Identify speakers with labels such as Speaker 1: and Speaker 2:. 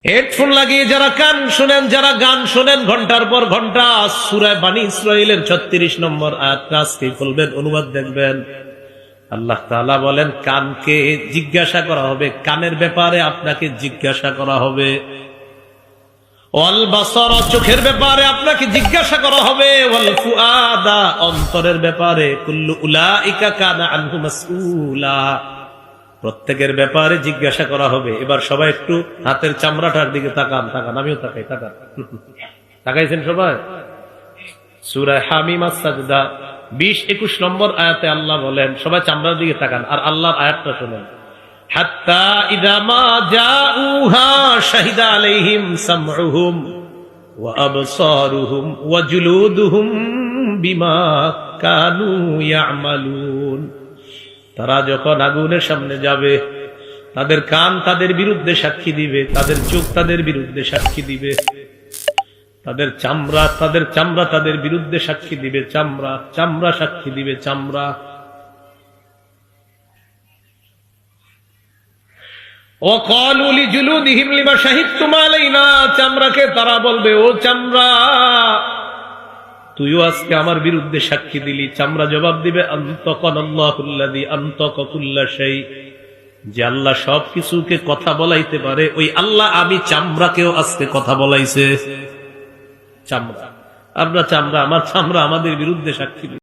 Speaker 1: Headphone লাগিয়ে যারা কান শোনেন, যারা গান শোনেন ঘন্টার পর ঘন্টা, সূরা বনী ইসরাঈলের 36 নম্বর আয়াতটা আজকে খুলবেন, অনুবাদ দেখবেন। আল্লাহ তাআলা বলেন, কানকে জিজ্ঞাসা করা হবে, কানের ব্যাপারে আপনাকে জিজ্ঞাসা করা হবে। ওয়াল বাসার, চোখের ব্যাপারে আপনাকে জিজ্ঞাসা করা হবে। ওয়াল ফুআদা, অন্তরের ব্যাপারে। কুল্লু উলাইকা কানা আনহু মাসউলা, প্রত্যেকের ব্যাপারে জিজ্ঞাসা করা হবে। এবার সবাই একটু হাতের চামড়াটার দিকে তাকান, তাকান, আমিও তাকাই, তাকান, তাকাইছেন সবাই? সূরা হামিম আস-সাজদা 20-21 নম্বর আয়াতে আল্লাহ বলেন, সবাই চামড়ার দিকে তাকান আর আল্লাহর আয়াতটা শুনেন। হাত্তা ইযা মা জাউহা শাহিদা আলাইহিম সামউহুম ওয়া আবসারুহুম ওয়া জুলুদুহুম বিমা কানু ইয়ামালুন। তারা যখন আগুনের সামনে যাবে, তাদের কান তাদের বিরুদ্ধে সাক্ষী দিবে, তাদের চোখ তাদের বিরুদ্ধে সাক্ষী দিবে, তাদের চামড়া তাদের বিরুদ্ধে সাক্ষী দিবে, চামড়া সাক্ষী দিবে, চামড়া। ওয়াকালু লিজুলুদিহিম লিমা শাহিদতুম আলাইনা, চামড়াকে তারা বলবে, ও চামড়া, তুইও আজকে আমার বিরুদ্ধে সাক্ষী দিলি। চামড়া জবাব দিবে, আনতাকানাল্লাহুল্লাযী আনতাকা কুল্লা শাই, যে আল্লাহ সবকিছুকে কথা বলাইতে পারে, ওই আল্লাহ আমি চামড়াকেও আজকে কথা বলাইছে। চামড়া, আমরা চামড়া, আমার চামড়া আমাদের বিরুদ্ধে সাক্ষী দিবে।